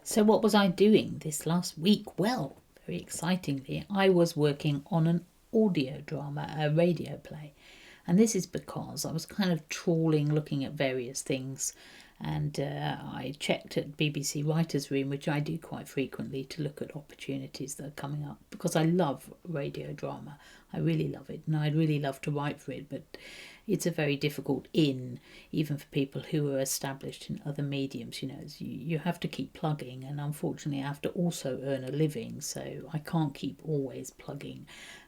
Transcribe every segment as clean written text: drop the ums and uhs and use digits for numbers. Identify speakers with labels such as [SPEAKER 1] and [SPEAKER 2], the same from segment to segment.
[SPEAKER 1] So what was I doing this last week? Well, very excitingly, I was working on an audio drama, a radio play. And this is because I was kind of trawling, looking at various things. And I checked at BBC Writers' Room, which I do quite frequently, to look at opportunities that are coming up. Because I love radio drama. I really love it. And I'd really love to write for it. But it's a very difficult even for people who are established in other mediums. You have to keep plugging. And unfortunately, I have to also earn a living. So I can't keep always plugging.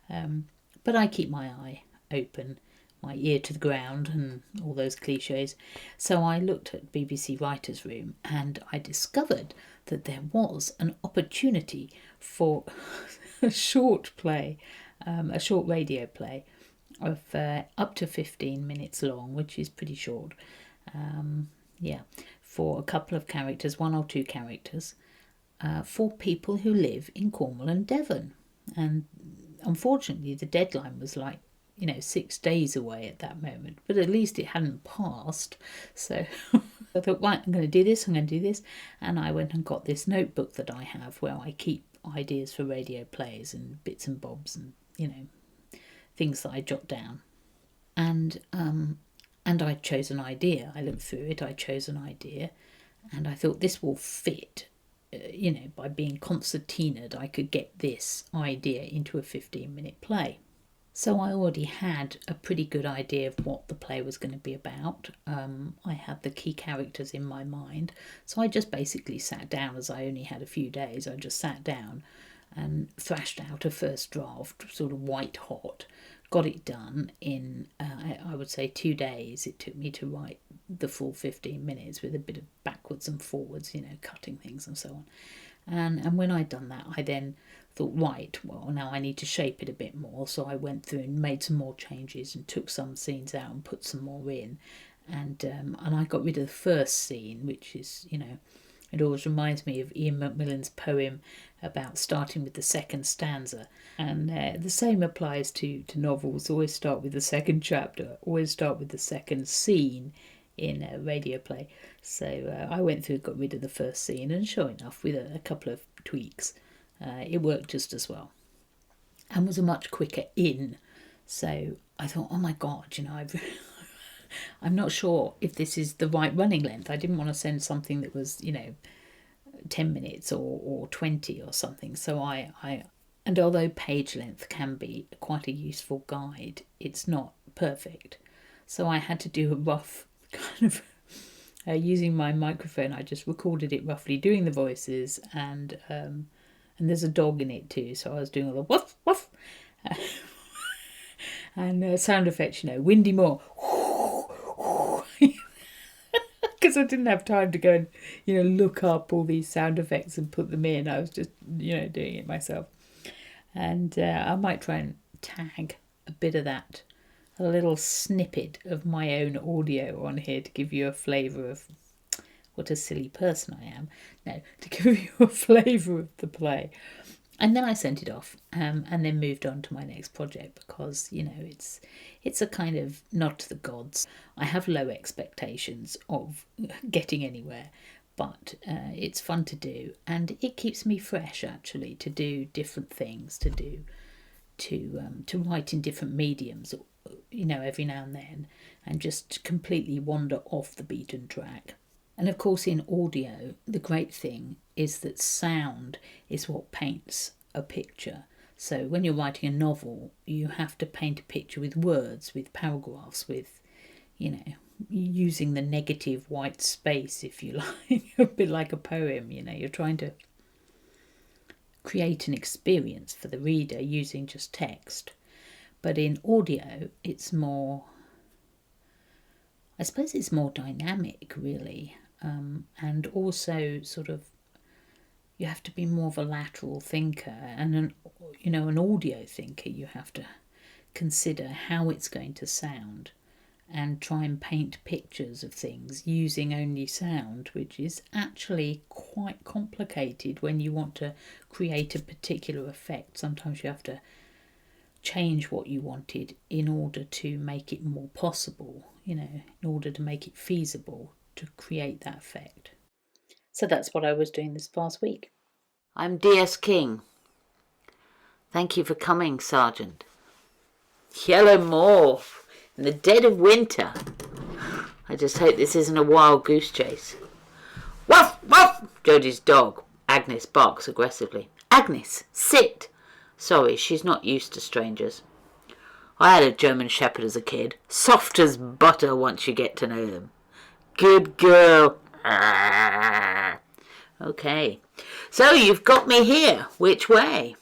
[SPEAKER 1] But I keep my eye open, my ear to the ground and all those cliches. So I looked at BBC Writers' Room and I discovered that there was an opportunity for a short play, a short radio play of up to 15 minutes long, which is pretty short. For a couple of characters, one or two characters, for people who live in Cornwall and Devon. And unfortunately, the deadline was 6 days away at that moment, but at least it hadn't passed. So I thought, right, I'm going to do this, and I went and got this notebook that I have where I keep ideas for radio plays and bits and bobs and things that I jot down. And I chose an idea. I looked through it, I chose an idea, and I thought this will fit. By being concertinaed, I could get this idea into a 15-minute play. So I already had a pretty good idea of what the play was going to be about. I had the key characters in my mind. So I just basically sat down, as I only had a few days. I just sat down and thrashed out a first draft, sort of white hot. Got it done in, I would say, 2 days. It took me to write the full 15 minutes with a bit of backwards and forwards, cutting things and so on. And when I'd done that, I then thought, right, well, now I need to shape it a bit more. So I went through and made some more changes and took some scenes out and put some more in. And I got rid of the first scene, which is, it always reminds me of Ian Macmillan's poem about starting with the second stanza. And the same applies to novels. Always start with the second chapter, always start with the second scene in a radio play. So I went through, got rid of the first scene, and sure enough, with a couple of tweaks, it worked just as well and was a much quicker in. So I thought, oh my God, I'm not sure if this is the right running length. I didn't want to send something that was, 10 minutes or 20 or something. So and although page length can be quite a useful guide, it's not perfect. So I had to do a rough kind of, using my microphone, I just recorded it roughly, doing the voices, and there's a dog in it too. So I was doing all the woof, woof, and sound effects, Windy Moor. Because I didn't have time to go and, look up all these sound effects and put them in. I was just, doing it myself. And I might try and tag a bit of that, a little snippet of my own audio on here to give you a flavour of what a silly person I am. No, to give you a flavour of the play. And then I sent it off and then moved on to my next project because, it's a kind of nod to the gods. I have low expectations of getting anywhere, but it's fun to do, and it keeps me fresh, actually, to do different things, to write in different mediums, every now and then, and just completely wander off the beaten track. And of course, in audio, the great thing is that sound is what paints a picture. So when you're writing a novel, you have to paint a picture with words, with paragraphs, with, using the negative white space, if you like, a bit like a poem. You're trying to create an experience for the reader using just text. But in audio, it's more, I suppose it's more dynamic, really. And also sort of, you have to be more of a lateral thinker and an audio thinker. You have to consider how it's going to sound and try and paint pictures of things using only sound, which is actually quite complicated when you want to create a particular effect. Sometimes you have to change what you wanted in order to make it more possible, in order to make it feasible to create that effect. So that's what I was doing this past week.
[SPEAKER 2] I'm DS King. Thank you for coming, Sergeant. Yellow morph in the dead of winter. I just hope this isn't a wild goose chase. Woof, woof! Jodie's dog, Agnes, barks aggressively. Agnes, sit! Sorry, she's not used to strangers. I had a German Shepherd as a kid. Soft as butter once you get to know them. Good girl. Okay. So you've got me here. Which way?